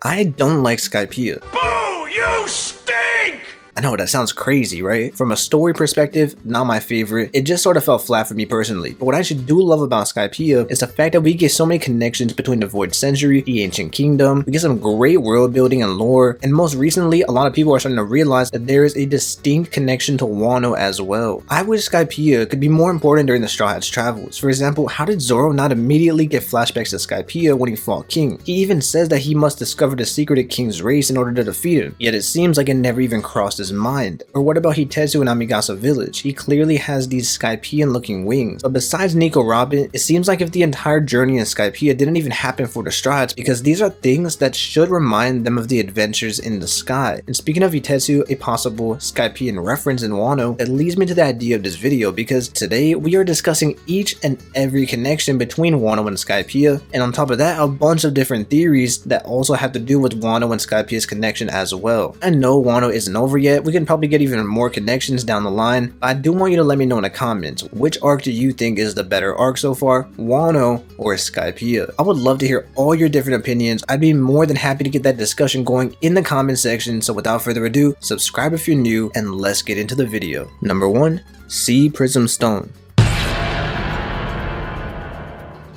I don't like Skypiea. Boo! You stink! I know, that sounds crazy, right? From a story perspective, not my favorite. It just sort of fell flat for me personally. But what I actually do love about Skypiea is the fact that we get so many connections between the Void Century, the Ancient Kingdom. We get some great world building and lore. And most recently, a lot of people are starting to realize that there is a distinct connection to Wano as well. I wish Skypiea could be more important during the Straw Hat's travels. For example, how did Zoro not immediately get flashbacks to Skypiea when he fought King? He even says that he must discover the secret of King's race in order to defeat him. Yet it seems like it never even crossed his mind. Or what about Hitetsu in Amigasa village? He clearly has these Skypiean looking wings. But besides Nico Robin, it seems like if the entire journey in Skypiea didn't even happen for the Straw Hats, because these are things that should remind them of the adventures in the sky. And speaking of Hitetsu, a possible Skypiean reference in Wano, that leads me to the idea of this video, because today we are discussing each and every connection between Wano and Skypiea, and on top of that, a bunch of different theories that also have to do with Wano and Skypiea's connection as well. I know Wano isn't over yet, we can probably get even more connections down the line, but I do want you to let me know in the comments, which arc do you think is the better arc so far, Wano or Skypiea? I would love to hear all your different opinions. I'd be more than happy to get that discussion going in the comment section, so without further ado, subscribe if you're new, and let's get into the video. Number 1. Sea Prism Stone.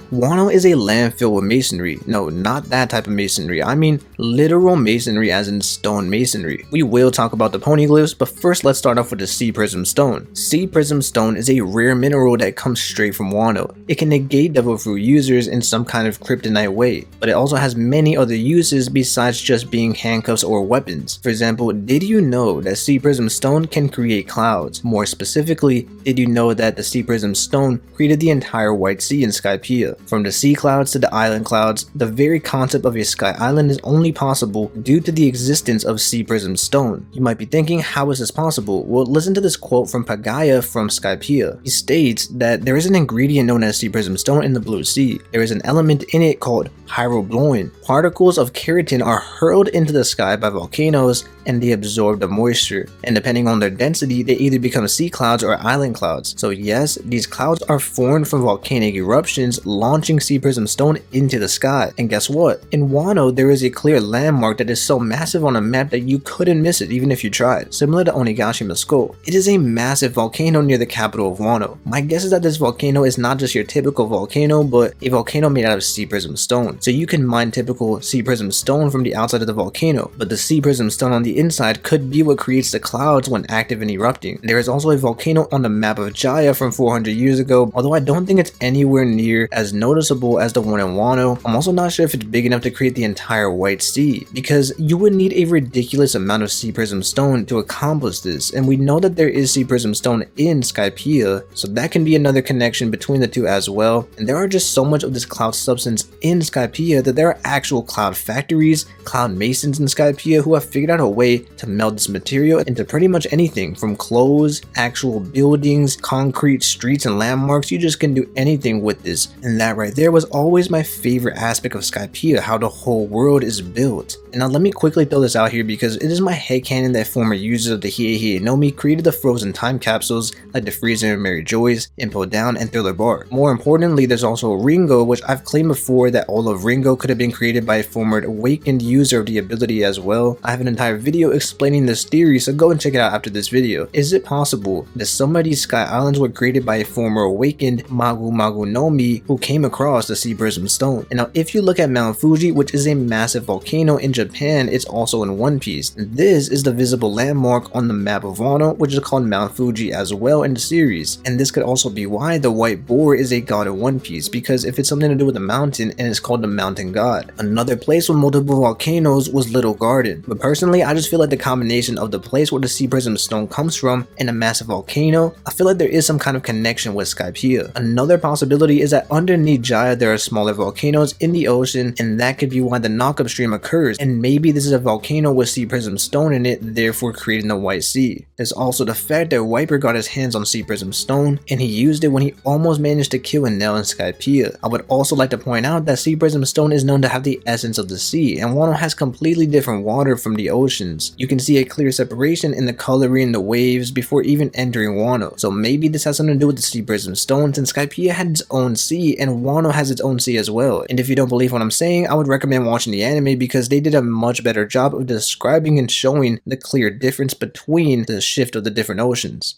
Wano is a land filled with masonry. No, not that type of masonry. I mean literal masonry as in stone masonry. We will talk about the Poneglyphs, but first let's start off with the Sea Prism Stone. Sea Prism Stone is a rare mineral that comes straight from Wano. It can negate devil fruit users in some kind of kryptonite way, but it also has many other uses besides just being handcuffs or weapons. For example, did you know that Sea Prism Stone can create clouds? More specifically, did you know that the Sea Prism Stone created the entire White Sea in Skypiea? From the sea clouds to the island clouds, the very concept of a sky island is only possible due to the existence of Sea Prism Stone. You might be thinking, how is this possible? Well, listen to this quote from Pagaya from Skypiea. He states that there is an ingredient known as Sea Prism Stone in the Blue Sea. There is an element in it called hyrobloin. Particles of keratin are hurled into the sky by volcanoes and they absorb the moisture. And depending on their density, they either become sea clouds or island clouds. So yes, these clouds are formed from volcanic eruptions launching Sea Prism Stone into the sky. And guess what? In Wano, there is a clear landmark that is so massive on a map that you couldn't miss it even if you tried. Similar to Onigashima Skull. It is a massive volcano near the capital of Wano. My guess is that this volcano is not just your typical volcano, but a volcano made out of Sea Prism Stone. So you can mine typical Sea Prism Stone from the outside of the volcano, but the Sea Prism Stone on the inside could be what creates the clouds when active and erupting. There is also a volcano on the map of Jaya from 400 years ago, although I don't think it's anywhere near as noticeable as the one in Wano. I'm also not sure if it's big enough to create the entire White Sea, because you would need a ridiculous amount of Sea Prism Stone to accomplish this, and we know that there is Sea Prism Stone in Skypiea, so that can be another connection between the two as well. And there are just so much of this cloud substance in Skypiea that there are actual cloud factories, cloud masons in Skypiea who have figured out a way to melt this material into pretty much anything from clothes, actual buildings, concrete, streets, and landmarks. You just can do anything with this, and that right there was always my favorite aspect of Skypiea, how the whole world is built. And now let me quickly throw this out here because it is my headcanon that former users of the Hiei no Mi created the frozen time capsules like the Freezer and Mary Joy's, Info Down, and Thriller Bar. More importantly, there's also Ringo, which I've claimed before that all of Ringo could have been created by a former awakened user of the ability as well. I have an entire video explaining this theory, so go and check it out after this video. Is it possible that some of these sky islands were created by a former awakened Magu Magu no Mi who came across the Sea Prism Stone? And now if you look at Mount Fuji, which is a massive volcano in Japan, it's also in One Piece. This is the visible landmark on the map of Wano, which is called Mount Fuji as well in the series. And this could also be why the white boar is a god in One Piece, because if it's something to do with the mountain, and it's called the mountain god. Another place with multiple volcanoes was Little Garden, but personally I just feel like the combination of the place where the Sea Prism Stone comes from and a massive volcano, I feel like there is some kind of connection with Skypiea. Another possibility is that underneath Jaya there are smaller volcanoes in the ocean, and that could be why the knockup stream occurs, and maybe this is a volcano with Sea Prism Stone in it, therefore creating the White Sea. There's also the fact that Wiper got his hands on Sea Prism Stone, and he used it when he almost managed to kill Enel in Skypiea. I would also like to point out that Sea Prism Stone is known to have the essence of the sea, and Wano has completely different water from the oceans. You can see a clear separation in the coloring and the waves before even entering Wano, so maybe this has something to do with the Sea Prism Stone, since Skypiea had its own sea and Wano has its own sea as well. And if you don't believe what I'm saying, I would recommend watching the anime because they did a much better job of describing and showing the clear difference between the shift of the different oceans.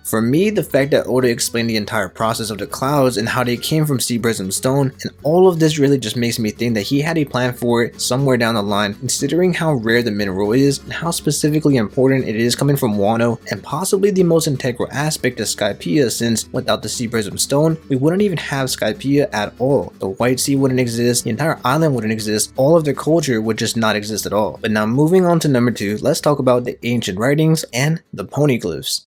For me, the fact that Oda explained the entire process of the clouds and how they came from Sea Prism Stone, and all of this really just makes me think that he had a plan for it somewhere down the line, considering how rare the mineral is and how specifically important it is coming from Wano, and possibly the most integral aspect of Skypiea, since without the Sea Prism Stone, we wouldn't even have Skypiea at all. The White Sea wouldn't exist, the entire island wouldn't exist, all of their culture would just not exist at all. But now moving on to number 2, let's talk about the ancient writings and the Poneglyphs.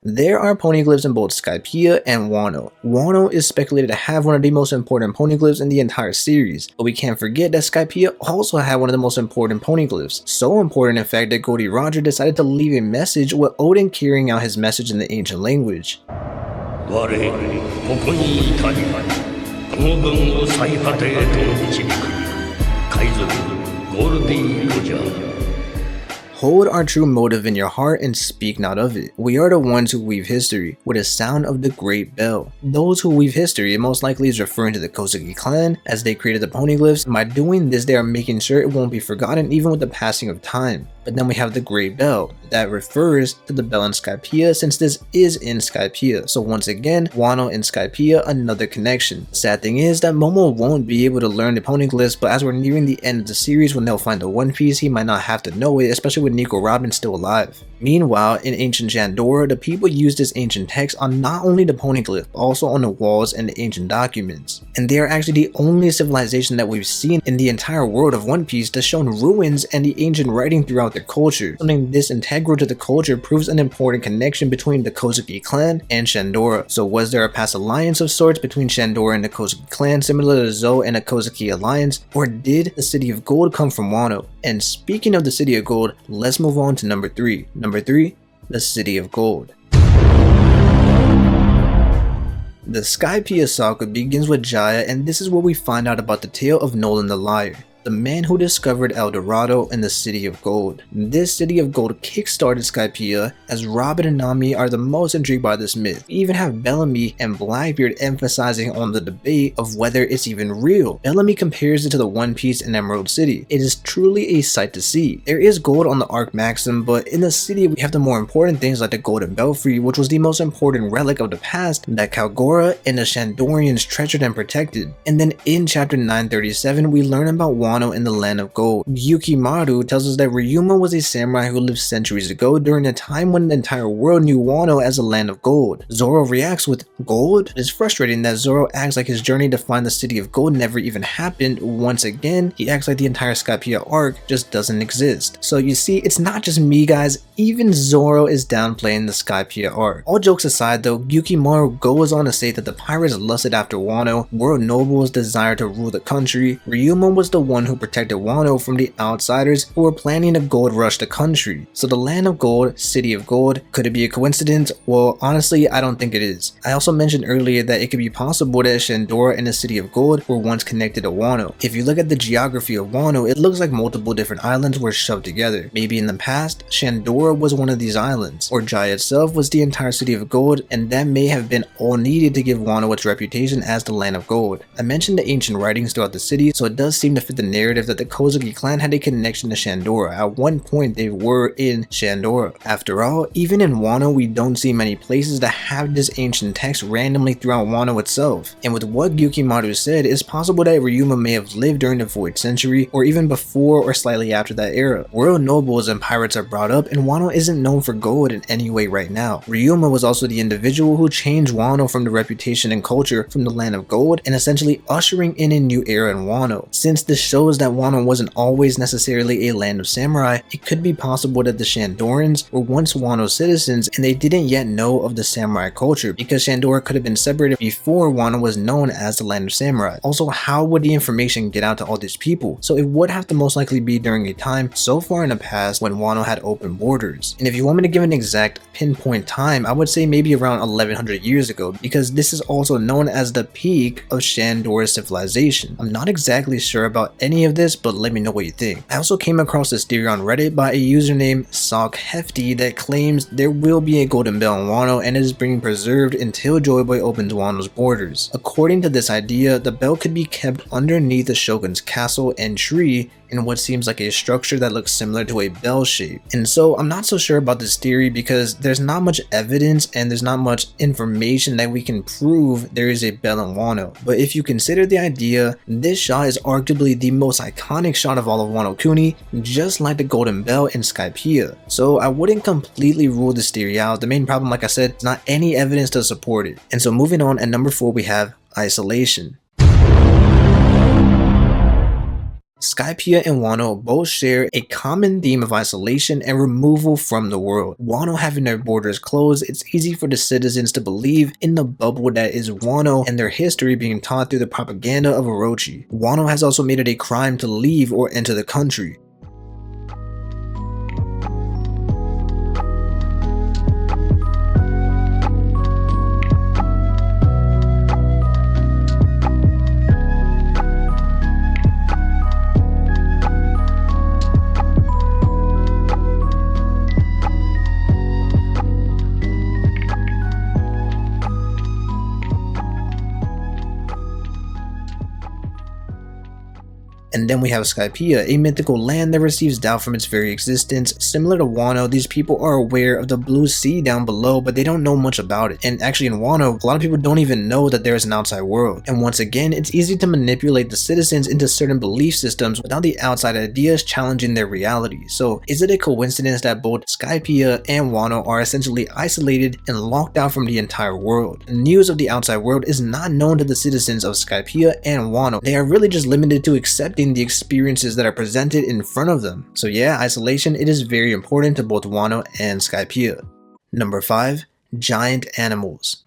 There are poneglyphs in both Skypiea and Wano. Wano is speculated to have one of the most important poneglyphs in the entire series, but we can't forget that Skypiea also had one of the most important poneglyphs. So important in fact that Goldie Roger decided to leave a message with Odin carrying out his message in the ancient language. Hold our true motive in your heart and speak not of it. We are the ones who weave history with the sound of the great bell. Those who weave history most likely is referring to the Kozuki clan as they created the poneglyphs, and by doing this they are making sure it won't be forgotten even with the passing of time. But then we have the great bell that refers to the bell in Skypiea, since this is in Skypiea. So once again, Wano and Skypiea, another connection. Sad thing is that Momo won't be able to learn the poneglyphs, but as we're nearing the end of the series when they'll find the One Piece, he might not have to know it, especially with Nico Robin still alive. Meanwhile, in ancient Shandora, the people used this ancient text on not only the poneglyph, but also on the walls and the ancient documents. And they are actually the only civilization that we've seen in the entire world of One Piece that's shown ruins and the ancient writing throughout their culture. Something this integral to the culture proves an important connection between the Kozuki clan and Shandora. So was there a past alliance of sorts between Shandora and the Kozuki clan, similar to Zou and the Kozuki alliance, or did the City of Gold come from Wano? And speaking of the City of Gold, let's move on to number 3. Number 3, the City of Gold. The Skypiea saga begins with Jaya, and this is where we find out about the tale of Nolan the Liar, the man who discovered El Dorado and the City of Gold. This City of Gold kickstarted Skypiea, as Robin and Nami are the most intrigued by this myth. We even have Bellamy and Blackbeard emphasizing on the debate of whether it's even real. Bellamy compares it to the One Piece and Emerald City. It is truly a sight to see. There is gold on the Arc Maxim, but in the city we have the more important things like the Golden Belfry, which was the most important relic of the past that Kalgora and the Shandorians treasured and protected. And then in chapter 937 we learn about Wano in the Land of Gold. Yukimaru tells us that Ryuma was a samurai who lived centuries ago during a time when the entire world knew Wano as a land of gold. Zoro reacts with gold? It's frustrating that Zoro acts like his journey to find the City of Gold never even happened. Once again, he acts like the entire Skypiea arc just doesn't exist. So you see, it's not just me guys, even Zoro is downplaying the Skypiea arc. All jokes aside though, Yukimaru goes on to say that the pirates lusted after Wano, world nobles desired to rule the country, Ryuma was the one who protected Wano from the outsiders who were planning to gold rush the country. So the Land of Gold, City of Gold, could it be a coincidence? Well, honestly, I don't think it is. I also mentioned earlier that it could be possible that Shandora and the City of Gold were once connected to Wano. If you look at the geography of Wano, it looks like multiple different islands were shoved together. Maybe in the past, Shandora was one of these islands, or Jaya itself was the entire City of Gold, and that may have been all needed to give Wano its reputation as the Land of Gold. I mentioned the ancient writings throughout the city, so it does seem to fit the narrative that the Kozuki clan had a connection to Shandora. At one point they were in Shandora. After all, even in Wano we don't see many places that have this ancient text randomly throughout Wano itself. And with what Yukimaru said, it's possible that Ryuma may have lived during the Void Century or even before or slightly after that era. World nobles and pirates are brought up, and Wano isn't known for gold in any way right now. Ryuma was also the individual who changed Wano from the reputation and culture from the Land of Gold and essentially ushering in a new era in Wano. Since the show shows that Wano wasn't always necessarily a land of samurai. It could be possible that the Shandorans were once Wano citizens and they didn't yet know of the samurai culture, because Shandora could have been separated before Wano was known as the land of samurai. Also, how would the information get out to all these people? So it would have to most likely be during a time so far in the past when Wano had open borders. And if you want me to give an exact pinpoint time, I would say maybe around 1100 years ago, because this is also known as the peak of Shandora's civilization. I'm not exactly sure about any of this, but let me know what you think. I also came across this theory on Reddit by a username SockHefty that claims there will be a golden bell in Wano and it is being preserved until Joyboy opens Wano's borders. According to this idea, the bell could be kept underneath the shogun's castle and tree in what seems like a structure that looks similar to a bell shape. And so I'm not so sure about this theory because there's not much evidence and there's not much information that we can prove there is a bell in Wano. But if you consider the idea, this shot is arguably the most iconic shot of all of Wano Kuni, just like the golden bell in Skypiea. So I wouldn't completely rule this theory out. The main problem, like I said, is not any evidence to support it. And so moving on, at number 4 we have isolation. Skypiea and Wano both share a common theme of isolation and removal from the world. Wano having their borders closed, it's easy for the citizens to believe in the bubble that is Wano and their history being taught through the propaganda of Orochi. Wano has also made it a crime to leave or enter the country. And then we have Skypiea, a mythical land that receives doubt from its very existence. Similar to Wano, these people are aware of the blue sea down below, but they don't know much about it. And actually in Wano, a lot of people don't even know that there is an outside world. And once again, it's easy to manipulate the citizens into certain belief systems without the outside ideas challenging their reality. So is it a coincidence that both Skypiea and Wano are essentially isolated and locked out from the entire world? News of the outside world is not known to the citizens of Skypiea and Wano. They are really just limited to accepting the experiences that are presented in front of them. So yeah, isolation, it is very important to both Wano and Skypiea. Number 5, giant animals.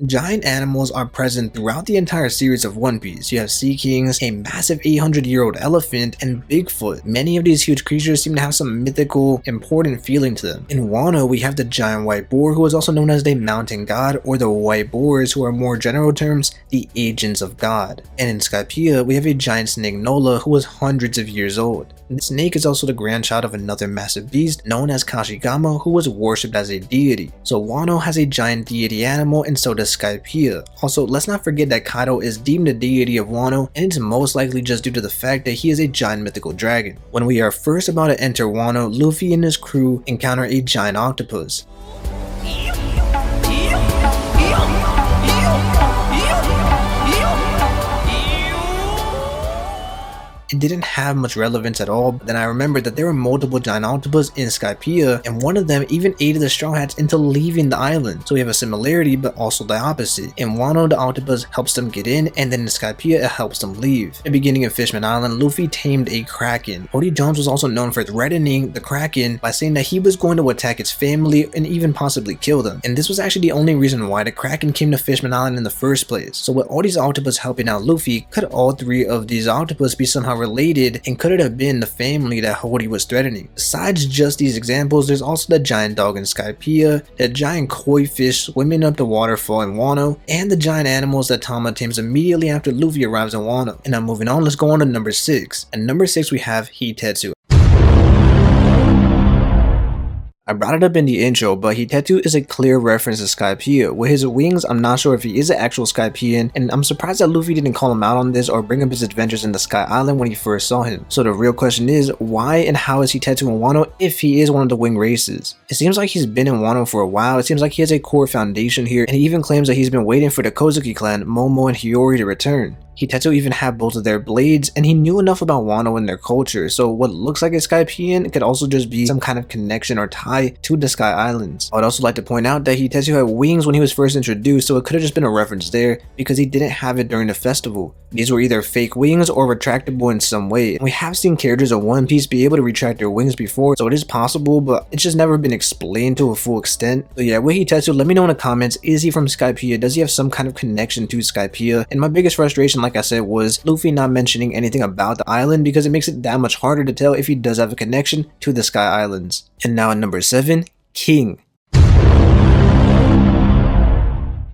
Giant animals are present throughout the entire series of One Piece. You have sea kings, a massive 800-year-old elephant, and Bigfoot. Many of these huge creatures seem to have some mythical, important feeling to them. In Wano, we have the giant white boar, who is also known as the mountain god, or the white boars, who are more general terms, the agents of God. And in Skypiea, we have a giant snake Nola, who was hundreds of years old. The snake is also the grandchild of another massive beast known as Kashigama, who was worshipped as a deity. So Wano has a giant deity animal, and so does Skypiea. Also, let's not forget that Kaido is deemed the deity of Wano, and it's most likely just due to the fact that he is a giant mythical dragon. When we are first about to enter Wano, Luffy and his crew encounter a giant octopus. It didn't have much relevance at all, but then I remembered that there were multiple giant octopus in Skypiea, and one of them even aided the Straw Hats into leaving the island. So we have a similarity, but also the opposite. In Wano, the octopus helps them get in, and then in Skypiea, it helps them leave. At the beginning of Fishman Island, Luffy tamed a kraken. Oda Jones was also known for threatening the kraken by saying that he was going to attack its family and even possibly kill them. And this was actually the only reason why the kraken came to Fishman Island in the first place. So with all these octopus helping out Luffy, could all three of these octopus be somehow related, and could it have been the family that Hody was threatening? Besides just these examples, there's also the giant dog in Skypiea, the giant koi fish swimming up the waterfall in Wano, and the giant animals that Tama tames immediately after Luffy arrives in Wano. And now moving on, let's go on to number 6. At number 6 we have Hitetsu. I brought it up in the intro, but Hitetsu is a clear reference to Skypiea. With his wings, I'm not sure if he is an actual Skypiean, and I'm surprised that Luffy didn't call him out on this or bring up his adventures in the Sky Island when he first saw him. So the real question is, why and how is Hitetsu in Wano if he is one of the wing races? It seems like he's been in Wano for a while. It seems like he has a core foundation here, and he even claims that he's been waiting for the Kozuki clan, Momo and Hiyori, to return. Hitetsu even had both of their blades, and he knew enough about Wano and their culture, so what looks like a Skypiean could also just be some kind of connection or tie sky to the Sky Islands. I would also like to point out that Hitetsu had wings when he was first introduced, so it could have just been a reference there because he didn't have it during the festival. These were either fake wings or retractable in some way. We have seen characters in One Piece be able to retract their wings before, so it is possible, but it's just never been explained to a full extent. So yeah, with Hitetsu, let me know in the comments, is he from Skypiea? Does he have some kind of connection to Skypiea? And my biggest frustration, like I said, was Luffy not mentioning anything about the island because it makes it that much harder to tell if he does have a connection to the Sky Islands. And now at number 7, King.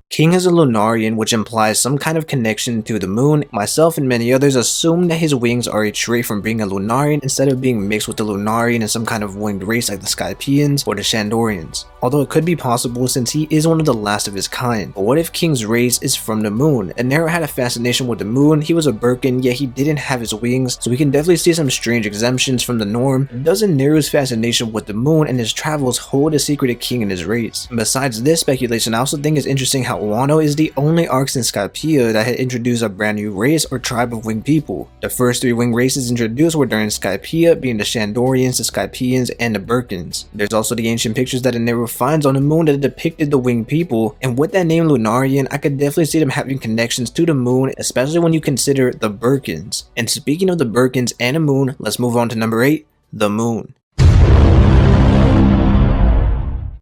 King is a Lunarian, which implies some kind of connection to the moon. Myself and many others assume that his wings are a trait from being a Lunarian instead of being mixed with the Lunarian and some kind of winged race like the Skypians or the Shandorians. Although it could be possible since he is one of the last of his kind. But what if King's race is from the moon? And Nero had a fascination with the moon, he was a Birkin, yet he didn't have his wings, so we can definitely see some strange exemptions from the norm. Doesn't Nero's fascination with the moon and his travels hold a secret to King and his race? And besides this speculation, I also think it's interesting how Wano is the only arc in Skypiea that had introduced a brand new race or tribe of winged people. The first 3 winged races introduced were during Skypiea, being the Shandorians, the Skypians, and the Birkins. There's also the ancient pictures that Nero finds on the moon that depicted the winged people, and with that name Lunarian, I could definitely see them having connections to the moon, especially when you consider the Birkins. And speaking of the Birkins and the moon, let's move on to number 8, the moon.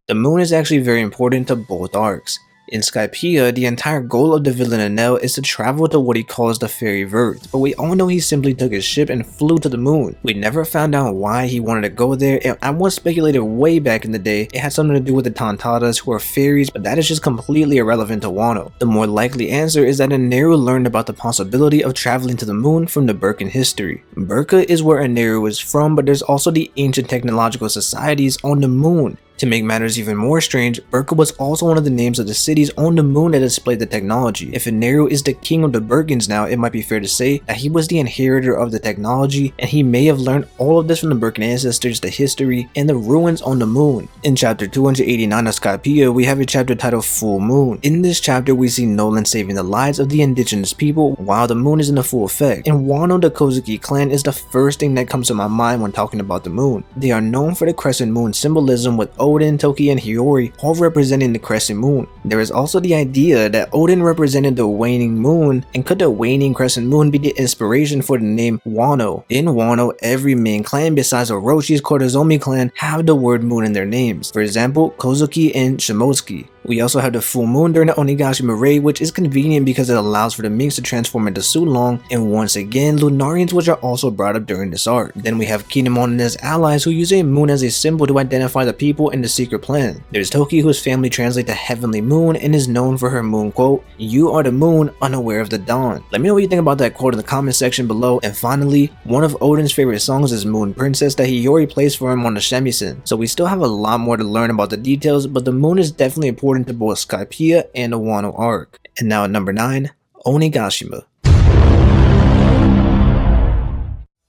The moon is actually very important to both arcs. In Skypiea, the entire goal of the villain Enel is to travel to what he calls the Fairy Earth, but we all know he simply took his ship and flew to the moon. We never found out why he wanted to go there, and I once speculated way back in the day it had something to do with the Tontatas, who are fairies, but that is just completely irrelevant to Wano. The more likely answer is that Eneru learned about the possibility of traveling to the moon from the Birkin history. Burka is where Eneru is from, but there's also the ancient technological societies on the moon. To make matters even more strange, Burka was also one of the names of the cities on the moon that displayed the technology. If Eneru is the king of the Birkins now, it might be fair to say that he was the inheritor of the technology, and he may have learned all of this from the Birkin ancestors, the history, and the ruins on the moon. In chapter 289 of Skypiea, we have a chapter titled Full Moon. In this chapter, we see Nolan saving the lives of the indigenous people while the moon is in the full effect. In Wano, the Kozuki clan is the first thing that comes to my mind when talking about the moon. They are known for the crescent moon symbolism, with Odin, Toki, and Hiyori all representing the crescent moon. There is also the idea that Odin represented the waning moon, and could the waning crescent moon be the inspiration for the name Wano? In Wano, every main clan besides Oroshi's Kotozomi clan have the word moon in their names. For example, Kozuki and Shimotsuki. We also have the full moon during the Onigashima raid, which is convenient because it allows for the minks to transform into Sulong, and once again, Lunarians, which are also brought up during this arc. Then we have Kinemon and his allies who use a moon as a symbol to identify the people in the secret plan. There's Toki, whose family translates to Heavenly Moon and is known for her moon quote, "You are the moon, unaware of the dawn." Let me know what you think about that quote in the comment section below. And finally, one of Odin's favorite songs is Moon Princess that Hiyori plays for him on the shamisen. So we still have a lot more to learn about the details, but the moon is definitely important to both Skypiea and the Wano arc. And now at number 9, Onigashima.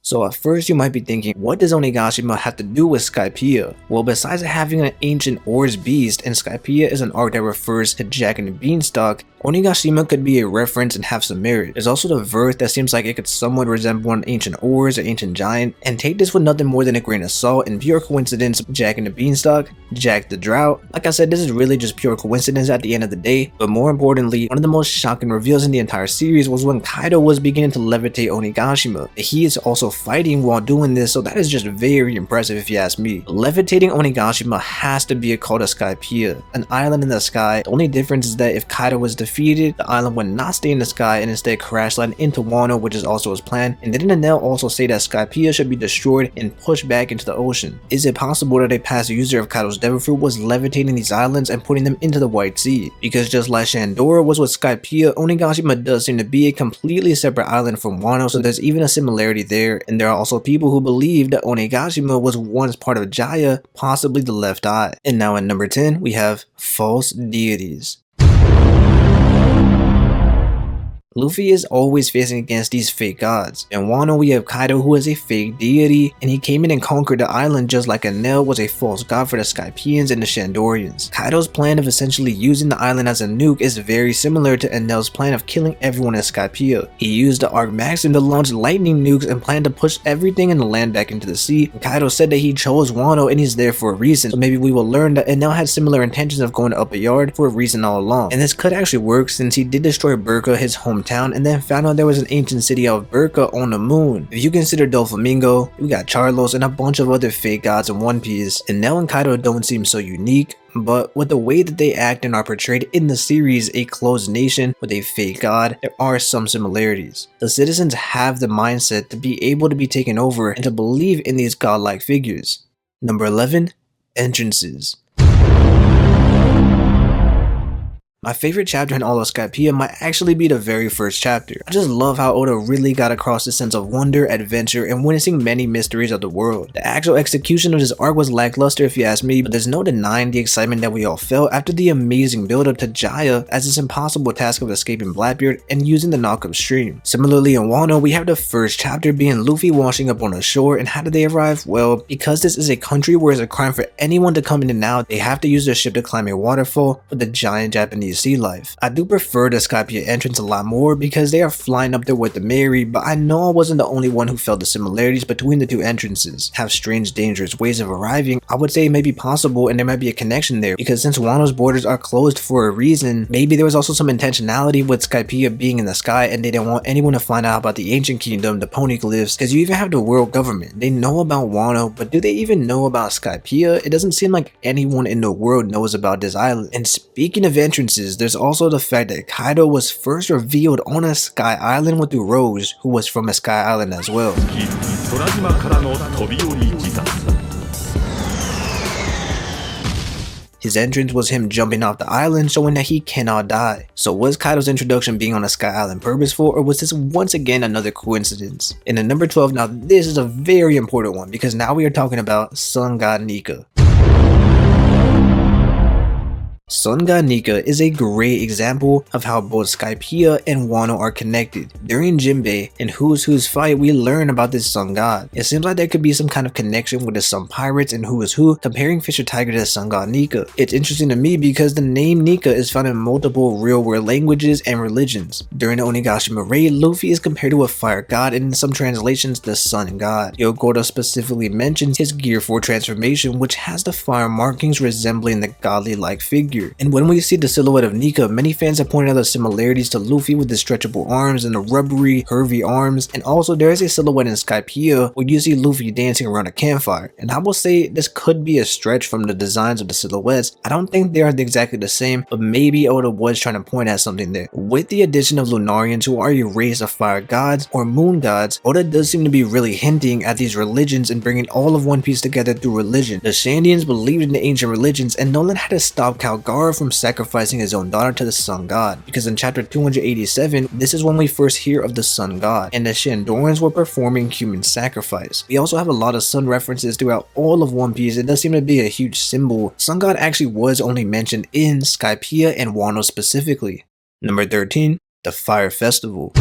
So at first you might be thinking, what does Onigashima have to do with Skypiea? Well, besides having an ancient Oars beast, and Skypiea is an arc that refers to Jack and the Beanstalk, Onigashima could be a reference and have some merit. There's also the verse that seems like it could somewhat resemble an ancient Oars or ancient giant, and take this with nothing more than a grain of salt and pure coincidence. Jack and the Beanstalk, Jack the Drought. Like I said, this is really just pure coincidence at the end of the day, but more importantly, one of the most shocking reveals in the entire series was when Kaido was beginning to levitate Onigashima. He is also fighting while doing this, so that is just very impressive if you ask me. Levitating Onigashima has to be a cult of Skypiea, an island in the sky. The only difference is that if Kaido was defeated, the island would not stay in the sky and instead crash land into Wano, which is also his plan. And didn't Enel also say that Skypiea should be destroyed and pushed back into the ocean? Is it possible that a past user of Kaido's Devil Fruit was levitating these islands and putting them into the White Sea? Because just like Shandora was with Skypiea, Onigashima does seem to be a completely separate island from Wano, so there's even a similarity there. And there are also people who believe that Onigashima was once part of Jaya, possibly the left eye. And now at number 10, we have false deities. Luffy is always facing against these fake gods. In Wano we have Kaido, who is a fake deity, and he came in and conquered the island just like Enel was a false god for the Skypians and the Shandorians. Kaido's plan of essentially using the island as a nuke is very similar to Enel's plan of killing everyone in Skypiea. He used the Arc Maxim to launch lightning nukes and planned to push everything in the land back into the sea. And Kaido said that he chose Wano and he's there for a reason, so maybe we will learn that Enel had similar intentions of going to Upper Yard for a reason all along. And this could actually work since he did destroy Burka, his hometown, and then found out there was an ancient city of Burka on the moon. If you consider Doflamingo, we got Charlos and a bunch of other fake gods in One Piece, and Nell and Kaido don't seem so unique, but with the way that they act and are portrayed in the series, a closed nation with a fake god, there are some similarities. The citizens have the mindset to be able to be taken over and to believe in these godlike figures. Number 11. Entrances. My favorite chapter in all of Skypiea might actually be the very first chapter. I just love how Oda really got across the sense of wonder, adventure, and witnessing many mysteries of the world. The actual execution of this arc was lackluster if you ask me, but there's no denying the excitement that we all felt after the amazing build-up to Jaya as this impossible task of escaping Blackbeard and using the knockup stream. Similarly in Wano, we have the first chapter being Luffy washing up on the shore, and how did they arrive? Well, because this is a country where it's a crime for anyone to come in and out, they have to use their ship to climb a waterfall with the giant Japanese sea life. I do prefer the Skypiea entrance a lot more because they are flying up there with the Mary, but I know I wasn't the only one who felt the similarities between the two entrances. Have strange, dangerous ways of arriving, I would say it may be possible and there might be a connection there, because since Wano's borders are closed for a reason, maybe there was also some intentionality with Skypiea being in the sky and they didn't want anyone to find out about the ancient kingdom, the Poneglyphs, because you even have the world government. They know about Wano, but do they even know about Skypiea? It doesn't seem like anyone in the world knows about this island. And speaking of entrances, there's also the fact that Kaido was first revealed on a sky island with Rose, who was from a sky island as well. His entrance was him jumping off the island, showing that he cannot die. So was Kaido's introduction being on a sky island purposeful, or was this once again another coincidence? And in number 12, now this is a very important one because now we are talking about Sun God Nika. Sun God Nika is a great example of how both Skypiea and Wano are connected. During Jinbei and Who's Who's fight, we learn about this Sun God. It seems like there could be some kind of connection with the Sun Pirates and Who is Who, comparing Fisher Tiger to Sun God Nika. It's interesting to me because the name Nika is found in multiple real-world languages and religions. During the Onigashima raid, Luffy is compared to a fire god, and in some translations, the Sun God. Yokota specifically mentions his Gear 4 transformation, which has the fire markings resembling the godly-like figure. And when we see the silhouette of Nika, many fans have pointed out the similarities to Luffy with the stretchable arms and the rubbery, curvy arms, and also there is a silhouette in Skypiea where you see Luffy dancing around a campfire. And I will say this could be a stretch from the designs of the silhouettes. I don't think they are exactly the same, but maybe Oda was trying to point at something there. With the addition of Lunarians, who are a race of fire gods or moon gods, Oda does seem to be really hinting at these religions and bringing all of One Piece together through religion. The Shandians believed in the ancient religions, and Nolan had to stop Calgar from sacrificing his own daughter to the Sun God, because in chapter 287, this is when we first hear of the Sun God, and the Shandorans were performing human sacrifice. We also have a lot of sun references throughout all of One Piece. It does seem to be a huge symbol. Sun God actually was only mentioned in Skypiea and Wano specifically. Number 13, the Fire Festival.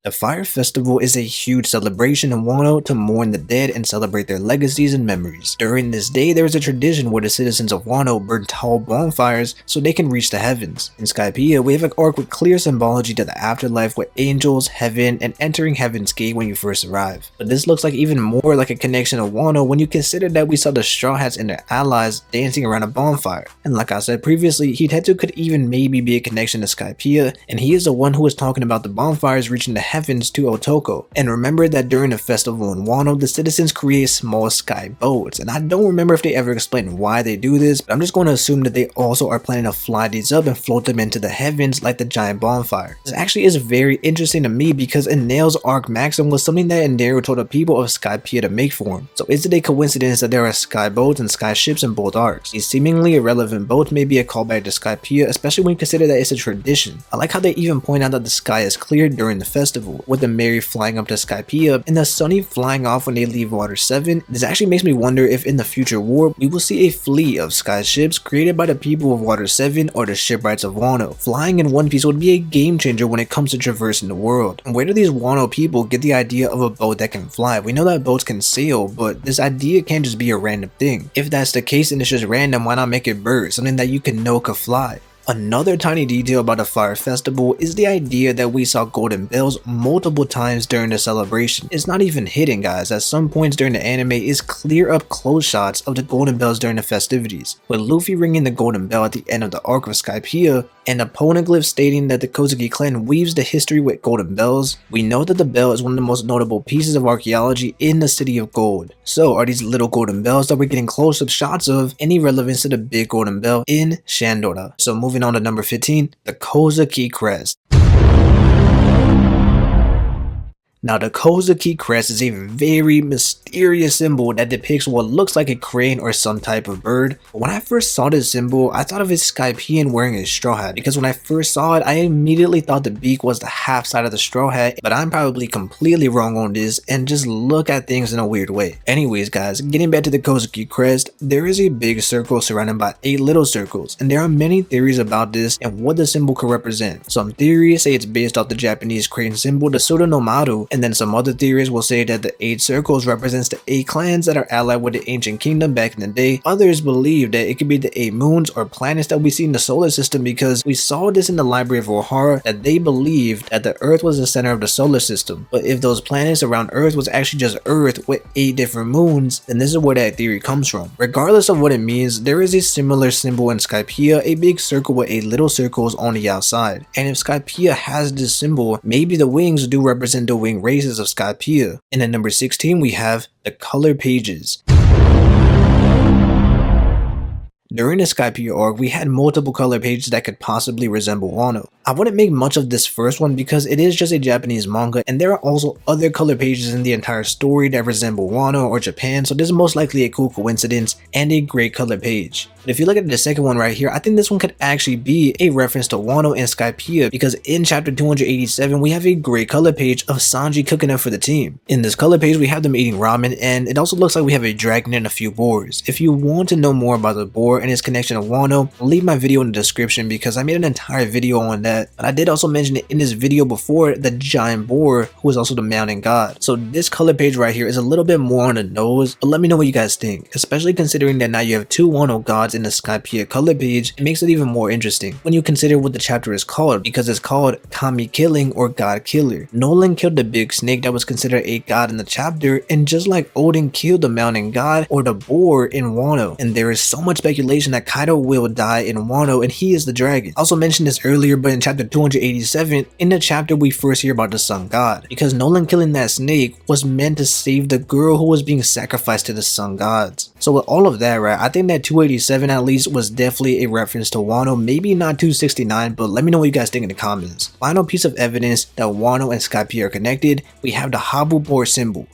The Fire Festival is a huge celebration in Wano to mourn the dead and celebrate their legacies and memories. During this day, there is a tradition where the citizens of Wano burn tall bonfires so they can reach the heavens. In Skypiea, we have an arc with clear symbology to the afterlife with angels, heaven, and entering Heaven's Gate when you first arrive. But this looks like even more like a connection of Wano when you consider that we saw the Straw Hats and their allies dancing around a bonfire. And like I said previously, Hitetsu could even maybe be a connection to Skypiea, and he is the one who was talking about the bonfires reaching the heavens to Otoko. And remember that during the festival in Wano, the citizens create small sky boats, and I don't remember if they ever explained why they do this, but I'm just going to assume that they also are planning to fly these up and float them into the heavens like the giant bonfire. This actually is very interesting to me because Enel's Arc Maxim was something that Enderu told the people of Skypiea to make for him. So is it a coincidence that there are sky boats and sky ships in both arcs? These seemingly irrelevant boats may be a callback to Skypiea, especially when you consider that it's a tradition. I like how they even point out that the sky is clear during the festival. Festival, with the Mary flying up to Skypiea and the Sunny flying off when they leave Water 7. This actually makes me wonder if in the future war, we will see a fleet of sky ships created by the people of Water 7 or the shipwrights of Wano. Flying in one piece would be a game changer when it comes to traversing the world. And where do these Wano people get the idea of a boat that can fly? We know that boats can sail, but this idea can't just be a random thing. If that's the case and it's just random, why not make it bird, something that you can know could fly? Another tiny detail about the Fire Festival is the idea that we saw golden bells multiple times during the celebration. It's not even hidden, guys. At some points during the anime is clear up close shots of the golden bells during the festivities, with Luffy ringing the golden bell at the end of the arc of Skypiea, and the Poneglyph stating that the Kozuki clan weaves the history with golden bells. We know that the bell is one of the most notable pieces of archaeology in the City of Gold. So are these little golden bells that we're getting close-up shots of any relevance to the big golden bell in Shandora? So moving on to number 15, the Kozuki Crest. Now, the Kozuki Crest is a very mysterious symbol that depicts what looks like a crane or some type of bird. When I first saw this symbol, I thought of a Skypiea wearing a straw hat, because when I first saw it, I immediately thought the beak was the half side of the straw hat, but I'm probably completely wrong on this and just look at things in a weird way. Anyways, guys, getting back to the Kozuki Crest, there is a big circle surrounded by 8 little circles, and there are many theories about this and what the symbol could represent. Some theories say it's based off the Japanese crane symbol, the Soto no Maru, and then some other theories will say that the 8 circles represents the 8 clans that are allied with the ancient kingdom back in the day. Others believe that it could be the 8 moons or planets that we see in the solar system, because we saw this in the Library of Ohara that they believed that the Earth was the center of the solar system. But if those planets around Earth was actually just Earth with 8 different moons, then this is where that theory comes from. Regardless of what it means, there is a similar symbol in Skypiea, a big circle with 8 little circles on the outside. And if Skypiea has this symbol, maybe the wings do represent the wing races of Skypiea. And at number 16 we have the color pages. During the Skypiea arc, we had multiple color pages that could possibly resemble Wano. I wouldn't make much of this first one because it is just a Japanese manga, and there are also other color pages in the entire story that resemble Wano or Japan, so this is most likely a cool coincidence and a great color page. But if you look at the second one right here, I think this one could actually be a reference to Wano and Skypiea, because in chapter 287 we have a great color page of Sanji cooking up for the team. In this color page we have them eating ramen, and it also looks like we have a dragon and a few boars. If you want to know more about the boar and its connection to Wano, I'll leave my video in the description because I made an entire video on that. But I did also mention it in this video before, the giant boar, who is also the mountain god. So this color page right here is a little bit more on the nose, but let me know what you guys think, especially considering that now you have 2 Wano gods in the Skypiea color page. It makes it even more interesting when you consider what the chapter is called, because it's called Kami Killing or God Killer. Nolan killed the big snake that was considered a god in the chapter, and just like Odin killed the mountain god or the boar in Wano, and there is so much speculation that Kaido will die in Wano and he is the dragon. I also mentioned this earlier, but in chapter 287, in the chapter we first hear about the sun god, because Nolan killing that snake was meant to save the girl who was being sacrificed to the sun gods. So with all of that, right, I think that 287 at least was definitely a reference to Wano, maybe not 269, but let me know what you guys think in the comments. Final piece of evidence that Wano and Skypiea are connected, we have the Habu boar symbol.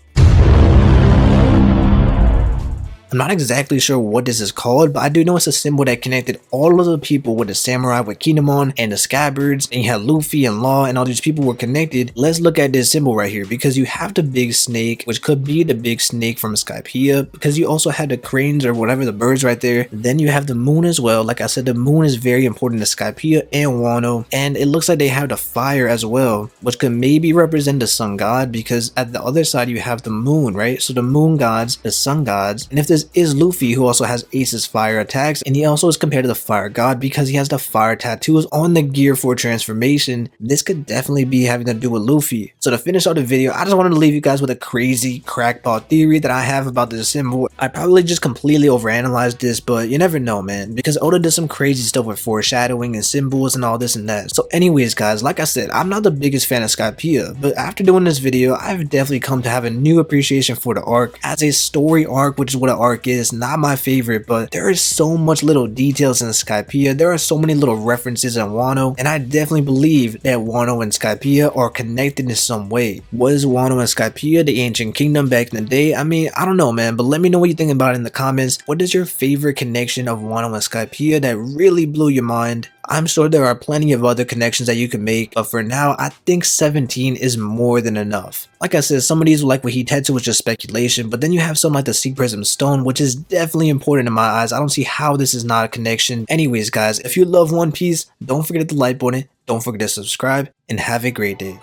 I'm not exactly sure what this is called, but I do know it's a symbol that connected all of the people with the samurai with Kinemon and the Scabbards, and you had Luffy and Law, and all these people were connected. Let's look at this symbol right here, because you have the big snake, which could be the big snake from Skypiea, because you also have the cranes or whatever, the birds right there. Then you have the moon as well. Like I said, the moon is very important to Skypiea and Wano, and it looks like they have the fire as well, which could maybe represent the sun god, because at the other side you have the moon, right? So the moon gods, the sun gods, and if this is Luffy, who also has Ace's fire attacks, and he also is compared to the fire god because he has the fire tattoos on the gear for transformation. This could definitely be having to do with Luffy. So to finish out the video, I just wanted to leave you guys with a crazy crackpot theory that I have about this symbol. I probably just completely overanalyzed this, but you never know, man, because Oda does some crazy stuff with foreshadowing and symbols and all this and that. So anyways, guys, like I said, I'm not the biggest fan of Skypiea, but after doing this video, I've definitely come to have a new appreciation for the arc as a story arc, which is what an arc arc is, not my favorite, but there is so much little details in Skypiea, there are so many little references in Wano, and I definitely believe that Wano and Skypiea are connected in some way. Was Wano and Skypiea the ancient kingdom back in the day? I mean, I don't know, man, but let me know what you think about it in the comments. What is your favorite connection of Wano and Skypiea that really blew your mind? I'm sure there are plenty of other connections that you can make, but for now, I think 17 is more than enough. Like I said, some of these, like with Hitetsu, was just speculation, but then you have something like the Sea Prism Stone, which is definitely important in my eyes. I don't see how this is not a connection. Anyways, guys, if you love One Piece, don't forget to like button, don't forget to subscribe, and have a great day.